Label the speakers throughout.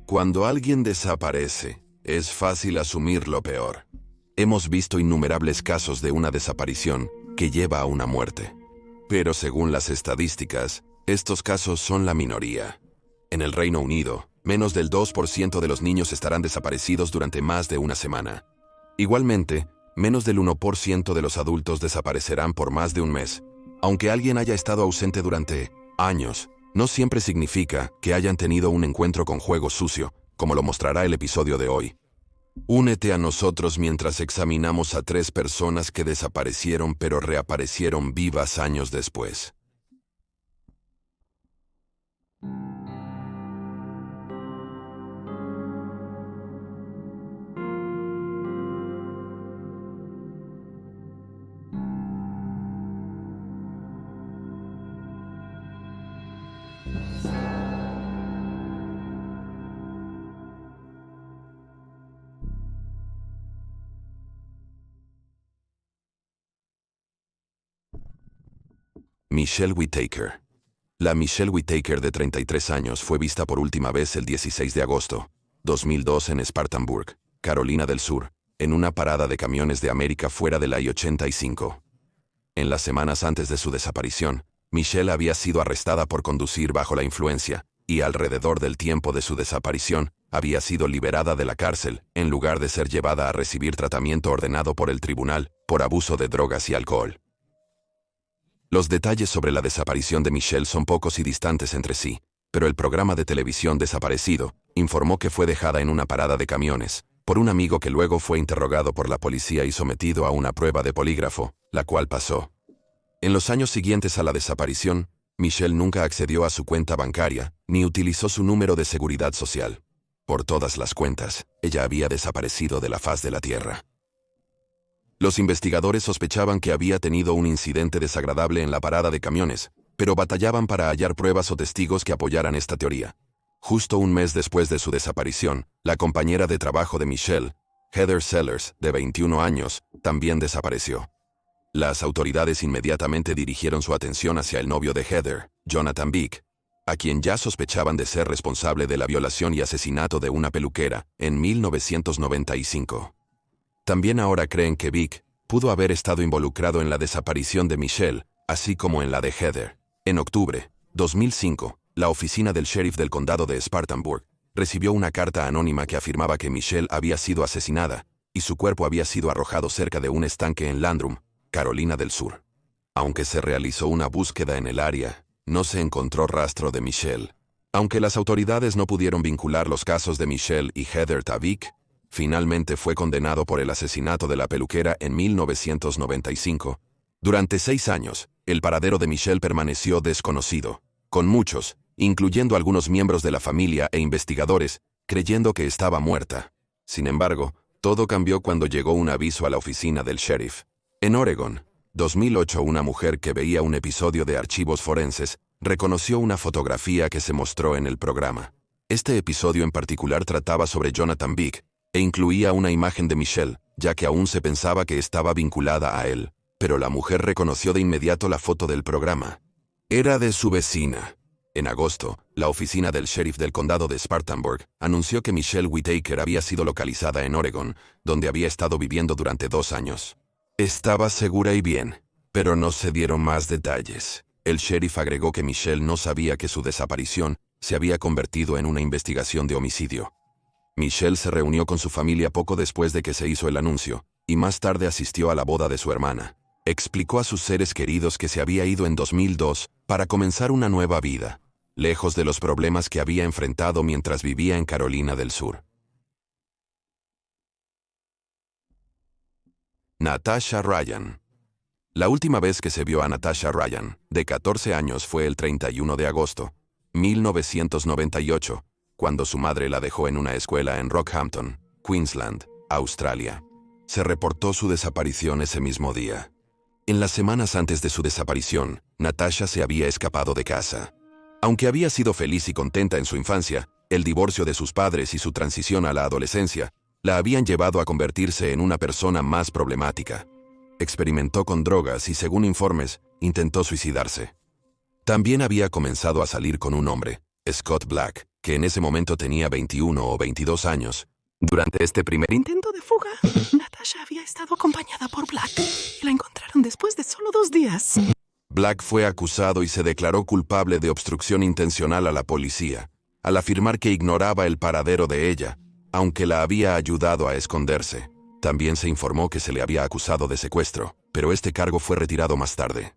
Speaker 1: Cuando alguien desaparece, es fácil asumir lo peor. Hemos visto innumerables casos de una desaparición que lleva a una muerte. Pero según las estadísticas, estos casos son la minoría. En el Reino Unido, menos del 2% de los niños estarán desaparecidos durante más de una semana. Igualmente, menos del 1% de los adultos desaparecerán por más de un mes. Aunque alguien haya estado ausente durante años, no siempre significa que hayan tenido un encuentro con juego sucio, como lo mostrará el episodio de hoy. Únete a nosotros mientras examinamos a 3 personas que desaparecieron pero reaparecieron vivas años después. Michelle Whittaker. La Michelle Whittaker de 33 años fue vista por última vez el 16 de agosto, 2002 en Spartanburg, Carolina del Sur, en una parada de camiones de América fuera de la I-85. En las semanas antes de su desaparición, Michelle había sido arrestada por conducir bajo la influencia, y alrededor del tiempo de su desaparición, había sido liberada de la cárcel, en lugar de ser llevada a recibir tratamiento ordenado por el tribunal, por abuso de drogas y alcohol. Los detalles sobre la desaparición de Michelle son pocos y distantes entre sí, pero el programa de televisión Desaparecido informó que fue dejada en una parada de camiones, por un amigo que luego fue interrogado por la policía y sometido a una prueba de polígrafo, la cual pasó. En los años siguientes a la desaparición, Michelle nunca accedió a su cuenta bancaria, ni utilizó su número de seguridad social. Por todas las cuentas, ella había desaparecido de la faz de la tierra. Los investigadores sospechaban que había tenido un incidente desagradable en la parada de camiones, pero batallaban para hallar pruebas o testigos que apoyaran esta teoría. Justo un mes después de su desaparición, la compañera de trabajo de Michelle, Heather Sellers, de 21 años, también desapareció. Las autoridades inmediatamente dirigieron su atención hacia el novio de Heather, Jonathan Vick, a quien ya sospechaban de ser responsable de la violación y asesinato de una peluquera, en 1995. También ahora creen que Vick pudo haber estado involucrado en la desaparición de Michelle, así como en la de Heather. En octubre 2005, la oficina del sheriff del condado de Spartanburg recibió una carta anónima que afirmaba que Michelle había sido asesinada y su cuerpo había sido arrojado cerca de un estanque en Landrum, Carolina del Sur. Aunque se realizó una búsqueda en el área, no se encontró rastro de Michelle. Aunque las autoridades no pudieron vincular los casos de Michelle y Heather a Vick, finalmente fue condenado por el asesinato de la peluquera en 1995. Durante 6 años, el paradero de Michelle permaneció desconocido, con muchos, incluyendo algunos miembros de la familia e investigadores, creyendo que estaba muerta. Sin embargo, todo cambió cuando llegó un aviso a la oficina del sheriff. En Oregon, 2008, una mujer que veía un episodio de Archivos Forenses reconoció una fotografía que se mostró en el programa. Este episodio en particular trataba sobre Jonathan Vick, e incluía una imagen de Michelle, ya que aún se pensaba que estaba vinculada a él. Pero la mujer reconoció de inmediato la foto del programa. Era de su vecina. En agosto, la oficina del sheriff del condado de Spartanburg anunció que Michelle Whittaker había sido localizada en Oregon, donde había estado viviendo durante 2 años. Estaba segura y bien, pero no se dieron más detalles. El sheriff agregó que Michelle no sabía que su desaparición se había convertido en una investigación de homicidio. Michelle se reunió con su familia poco después de que se hizo el anuncio, y más tarde asistió a la boda de su hermana. Explicó a sus seres queridos que se había ido en 2002 para comenzar una nueva vida, lejos de los problemas que había enfrentado mientras vivía en Carolina del Sur. Natasha Ryan. La última vez que se vio a Natasha Ryan, de 14 años, fue el 31 de agosto, 1998, cuando su madre la dejó en una escuela en Rockhampton, Queensland, Australia. Se reportó su desaparición ese mismo día. En las semanas antes de su desaparición, Natasha se había escapado de casa. Aunque había sido feliz y contenta en su infancia, el divorcio de sus padres y su transición a la adolescencia la habían llevado a convertirse en una persona más problemática. Experimentó con drogas y, según informes, intentó suicidarse. También había comenzado a salir con un hombre, Scott Black, que en ese momento tenía 21 o 22 años. Durante este primer
Speaker 2: intento de fuga, Natasha había estado acompañada por Black y la encontraron después de solo 2 días.
Speaker 1: Black fue acusado y se declaró culpable de obstrucción intencional a la policía, al afirmar que ignoraba el paradero de ella, aunque la había ayudado a esconderse. También se informó que se le había acusado de secuestro, pero este cargo fue retirado más tarde.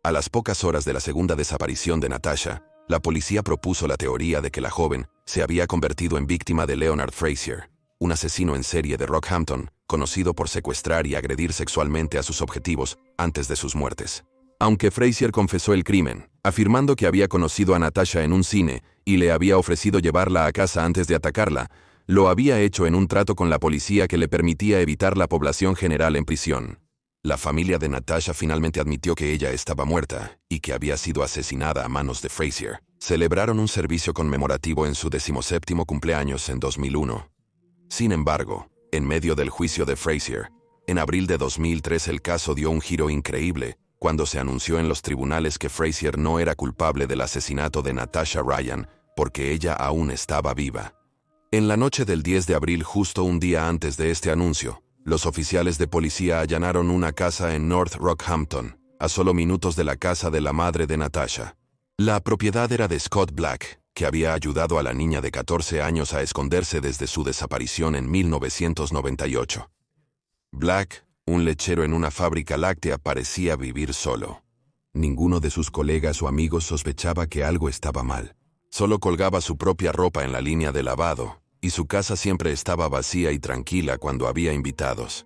Speaker 1: A las pocas horas de la segunda desaparición de Natasha, la policía propuso la teoría de que la joven se había convertido en víctima de Leonard Frazier, un asesino en serie de Rockhampton, conocido por secuestrar y agredir sexualmente a sus objetivos antes de sus muertes. Aunque Frazier confesó el crimen, afirmando que había conocido a Natasha en un cine y le había ofrecido llevarla a casa antes de atacarla, lo había hecho en un trato con la policía que le permitía evitar la población general en prisión. La familia de Natasha finalmente admitió que ella estaba muerta y que había sido asesinada a manos de Frazier. Celebraron un servicio conmemorativo en su 17º cumpleaños en 2001. Sin embargo, en medio del juicio de Frazier, en abril de 2003 el caso dio un giro increíble cuando se anunció en los tribunales que Frazier no era culpable del asesinato de Natasha Ryan porque ella aún estaba viva. En la noche del 10 de abril, justo un día antes de este anuncio, los oficiales de policía allanaron una casa en North Rockhampton, a solo minutos de la casa de la madre de Natasha. La propiedad era de Scott Black, que había ayudado a la niña de 14 años a esconderse desde su desaparición en 1998. Black, un lechero en una fábrica láctea, parecía vivir solo. Ninguno de sus colegas o amigos sospechaba que algo estaba mal. Solo colgaba su propia ropa en la línea de lavado, y su casa siempre estaba vacía y tranquila cuando había invitados.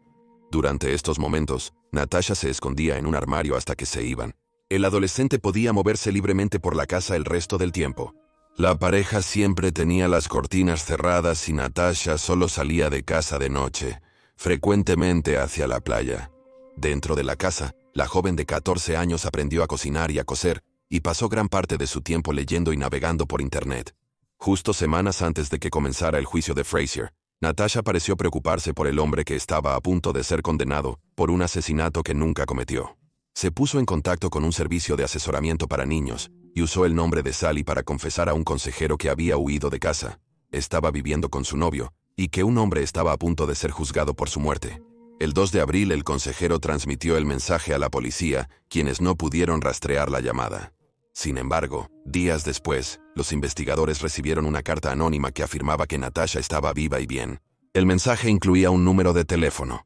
Speaker 1: Durante estos momentos, Natasha se escondía en un armario hasta que se iban. El adolescente podía moverse libremente por la casa el resto del tiempo. La pareja siempre tenía las cortinas cerradas y Natasha solo salía de casa de noche, frecuentemente hacia la playa. Dentro de la casa, la joven de 14 años aprendió a cocinar y a coser, y pasó gran parte de su tiempo leyendo y navegando por Internet. Justo semanas antes de que comenzara el juicio de Frazier, Natasha pareció preocuparse por el hombre que estaba a punto de ser condenado por un asesinato que nunca cometió. Se puso en contacto con un servicio de asesoramiento para niños y usó el nombre de Sally para confesar a un consejero que había huido de casa, estaba viviendo con su novio y que un hombre estaba a punto de ser juzgado por su muerte. El 2 de abril el consejero transmitió el mensaje a la policía, quienes no pudieron rastrear la llamada. Sin embargo, días después, los investigadores recibieron una carta anónima que afirmaba que Natasha estaba viva y bien. El mensaje incluía un número de teléfono.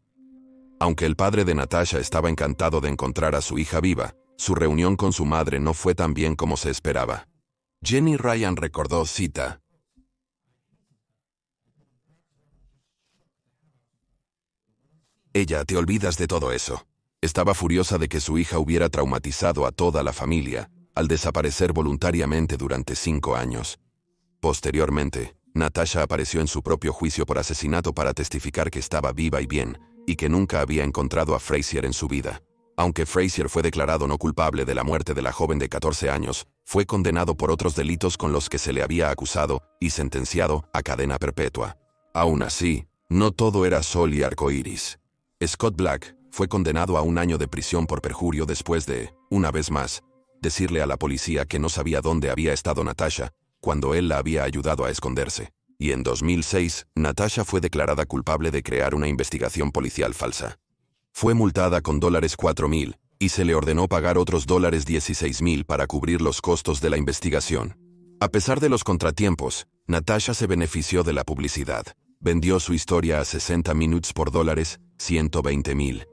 Speaker 1: Aunque el padre de Natasha estaba encantado de encontrar a su hija viva, su reunión con su madre no fue tan bien como se esperaba. Jenny Ryan recordó, cita: "Ella, te olvidas de todo eso. Estaba furiosa de que su hija hubiera traumatizado a toda la familia al desaparecer voluntariamente durante 5 años. Posteriormente, Natasha apareció en su propio juicio por asesinato para testificar que estaba viva y bien, y que nunca había encontrado a Frazier en su vida. Aunque Frazier fue declarado no culpable de la muerte de la joven de 14 años, fue condenado por otros delitos con los que se le había acusado y sentenciado a cadena perpetua. Aún así, no todo era sol y arcoíris. Scott Black fue condenado a 1 año de prisión por perjurio después de, una vez más, decirle a la policía que no sabía dónde había estado Natasha, cuando él la había ayudado a esconderse. Y en 2006, Natasha fue declarada culpable de crear una investigación policial falsa. Fue multada con $4,000 y se le ordenó pagar otros $16,000 para cubrir los costos de la investigación. A pesar de los contratiempos, Natasha se benefició de la publicidad. Vendió su historia a 60 Minutes por $120,000.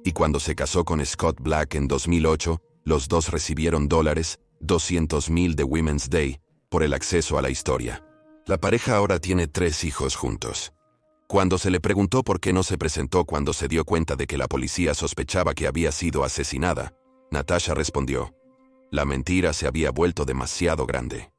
Speaker 1: Y cuando se casó con Scott Black en 2008, los dos recibieron $200,000 de Women's Day por el acceso a la historia. La pareja ahora tiene 3 hijos juntos. Cuando se le preguntó por qué no se presentó cuando se dio cuenta de que la policía sospechaba que había sido asesinada, Natasha respondió: "La mentira se había vuelto demasiado grande".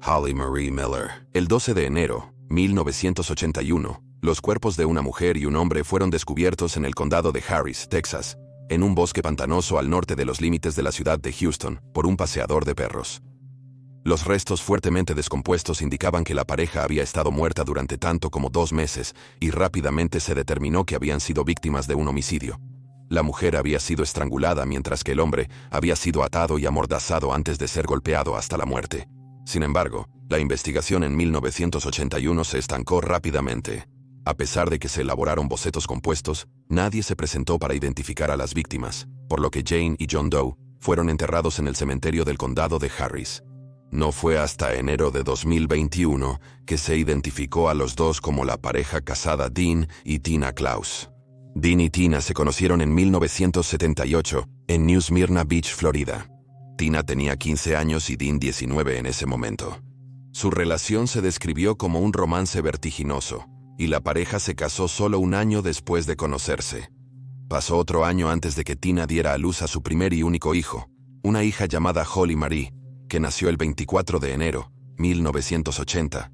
Speaker 1: Holly Marie Miller. El 12 de enero, 1981, los cuerpos de una mujer y un hombre fueron descubiertos en el condado de Harris, Texas, en un bosque pantanoso al norte de los límites de la ciudad de Houston, por un paseador de perros. Los restos fuertemente descompuestos indicaban que la pareja había estado muerta durante tanto como 2 meses, y rápidamente se determinó que habían sido víctimas de un homicidio. La mujer había sido estrangulada mientras que el hombre había sido atado y amordazado antes de ser golpeado hasta la muerte. Sin embargo, la investigación en 1981 se estancó rápidamente. A pesar de que se elaboraron bocetos compuestos, nadie se presentó para identificar a las víctimas, por lo que Jane y John Doe fueron enterrados en el cementerio del condado de Harris. No fue hasta enero de 2021 que se identificó a los dos como la pareja casada Dean y Tina Klaus. Dean y Tina se conocieron en 1978 en New Smyrna Beach, Florida. Tina tenía 15 años y Dean 19 en ese momento. Su relación se describió como un romance vertiginoso, y la pareja se casó solo un año después de conocerse. Pasó otro año antes de que Tina diera a luz a su primer y único hijo, una hija llamada Holly Marie, que nació el 24 de enero, 1980.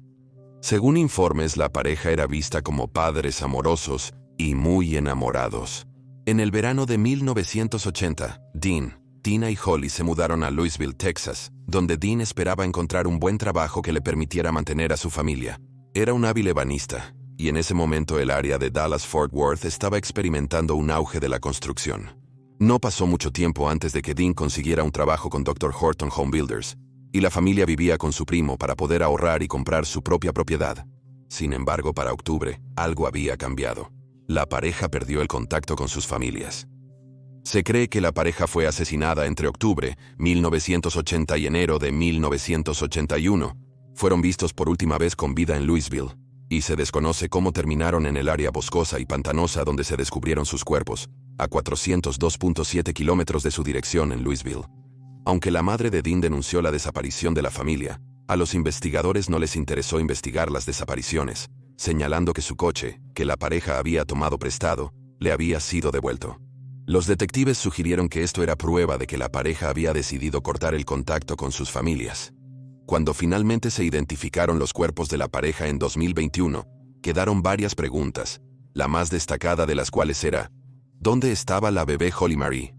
Speaker 1: Según informes, la pareja era vista como padres amorosos y muy enamorados. En el verano de 1980, Dean, Tina y Holly se mudaron a Louisville, Texas, donde Dean esperaba encontrar un buen trabajo que le permitiera mantener a su familia. Era un hábil ebanista, y en ese momento el área de Dallas-Fort Worth estaba experimentando un auge de la construcción. No pasó mucho tiempo antes de que Dean consiguiera un trabajo con Dr. Horton Home Builders, y la familia vivía con su primo para poder ahorrar y comprar su propia propiedad. Sin embargo, para octubre, algo había cambiado. La pareja perdió el contacto con sus familias. Se cree que la pareja fue asesinada entre octubre 1980 y enero de 1981. Fueron vistos por última vez con vida en Louisville, y se desconoce cómo terminaron en el área boscosa y pantanosa donde se descubrieron sus cuerpos, a 402.7 kilómetros de su dirección en Louisville. Aunque la madre de Dean denunció la desaparición de la familia, a los investigadores no les interesó investigar las desapariciones, señalando que su coche, que la pareja había tomado prestado, le había sido devuelto. Los detectives sugirieron que esto era prueba de que la pareja había decidido cortar el contacto con sus familias. Cuando finalmente se identificaron los cuerpos de la pareja en 2021, quedaron varias preguntas, la más destacada de las cuales era: ¿dónde estaba la bebé Holly Marie?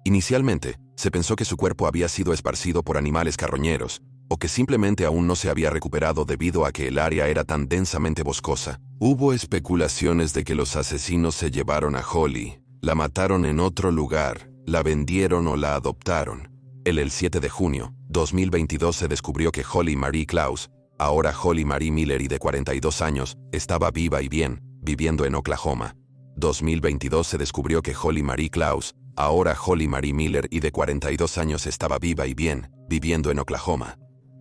Speaker 1: Inicialmente, se pensó que su cuerpo había sido esparcido por animales carroñeros, o que simplemente aún no se había recuperado debido a que el área era tan densamente boscosa. Hubo especulaciones de que los asesinos se llevaron a Holly, la mataron en otro lugar, la vendieron o la adoptaron. El 7 de junio, 2022 se descubrió que Holly Marie Klaus, ahora Holly Marie Miller y de 42 años, estaba viva y bien, viviendo en Oklahoma. 2022 se descubrió que Holly Marie Klaus, ahora Holly Marie Miller y de 42 años estaba viva y bien, viviendo en Oklahoma.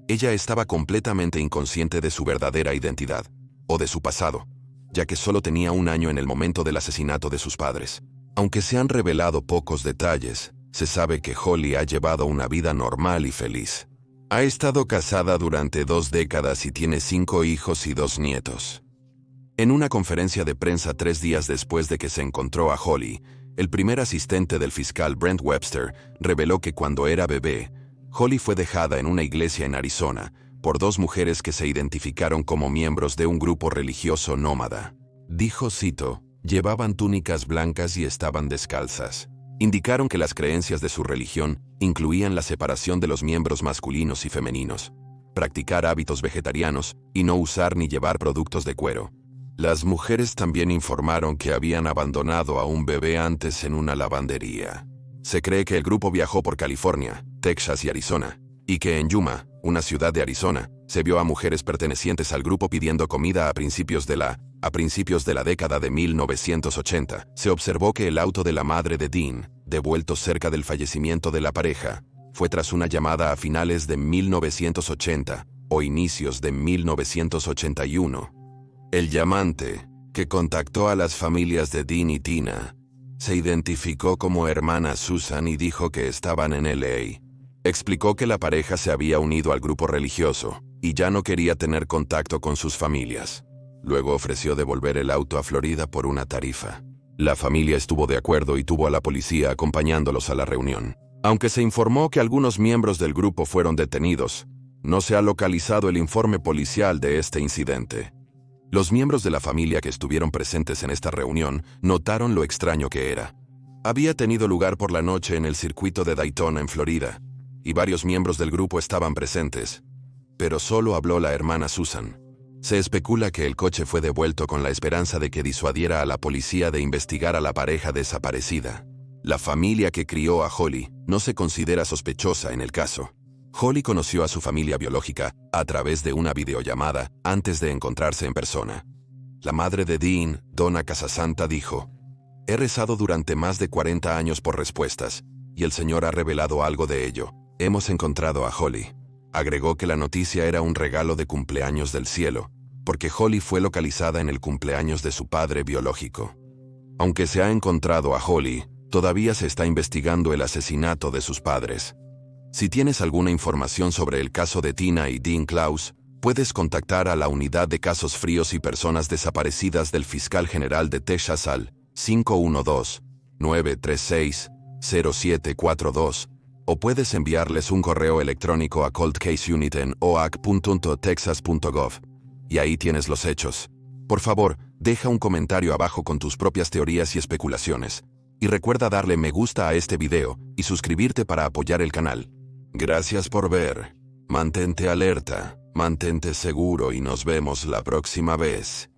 Speaker 1: Ella estaba completamente inconsciente de su verdadera identidad, o de su pasado, ya que solo tenía un año en el momento del asesinato de sus padres. Aunque se han revelado pocos detalles, se sabe que Holly ha llevado una vida normal y feliz. Ha estado casada durante 2 décadas y tiene 5 hijos y 2 nietos. En una conferencia de prensa 3 días después de que se encontró a Holly, el primer asistente del fiscal Brent Webster reveló que cuando era bebé, Holly fue dejada en una iglesia en Arizona por 2 mujeres que se identificaron como miembros de un grupo religioso nómada. Dijo, cito, llevaban túnicas blancas y estaban descalzas. Indicaron que las creencias de su religión incluían la separación de los miembros masculinos y femeninos, practicar hábitos vegetarianos y no usar ni llevar productos de cuero. Las mujeres también informaron que habían abandonado a un bebé antes en una lavandería. Se cree que el grupo viajó por California, Texas y Arizona, y que en Yuma, una ciudad de Arizona, se vio a mujeres pertenecientes al grupo pidiendo comida a principios de la década de 1980. Se observó que el auto de la madre de Dean, devuelto cerca del fallecimiento de la pareja, fue tras una llamada a finales de 1980 o inicios de 1981. El llamante, que contactó a las familias de Dean y Tina, se identificó como hermana Susan y dijo que estaban en LA. Explicó que la pareja se había unido al grupo religioso y ya no quería tener contacto con sus familias. Luego ofreció devolver el auto a Florida por una tarifa. La familia estuvo de acuerdo y tuvo a la policía acompañándolos a la reunión. Aunque se informó que algunos miembros del grupo fueron detenidos, no se ha localizado el informe policial de este incidente. Los miembros de la familia que estuvieron presentes en esta reunión notaron lo extraño que era. Había tenido lugar por la noche en el circuito de Daytona, en Florida, y varios miembros del grupo estaban presentes, pero solo habló la hermana Susan. Se especula que el coche fue devuelto con la esperanza de que disuadiera a la policía de investigar a la pareja desaparecida. La familia que crió a Holly no se considera sospechosa en el caso. Holly conoció a su familia biológica a través de una videollamada antes de encontrarse en persona. La madre de Dean, Donna Casasanta, dijo: «He rezado durante más de 40 años por respuestas, y el Señor ha revelado algo de ello. Hemos encontrado a Holly». Agregó que la noticia era un regalo de cumpleaños del cielo, porque Holly fue localizada en el cumpleaños de su padre biológico. Aunque se ha encontrado a Holly, todavía se está investigando el asesinato de sus padres. Si tienes alguna información sobre el caso de Tina y Dean Klaus, puedes contactar a la Unidad de Casos Fríos y Personas Desaparecidas del Fiscal General de Texas al 512-936-0742, o puedes enviarles un correo electrónico a coldcaseunit@oac.texas.gov. Y ahí tienes los hechos. Por favor, deja un comentario abajo con tus propias teorías y especulaciones. Y recuerda darle me gusta a este video y suscribirte para apoyar el canal. Gracias por ver. Mantente alerta, mantente seguro y nos vemos la próxima vez.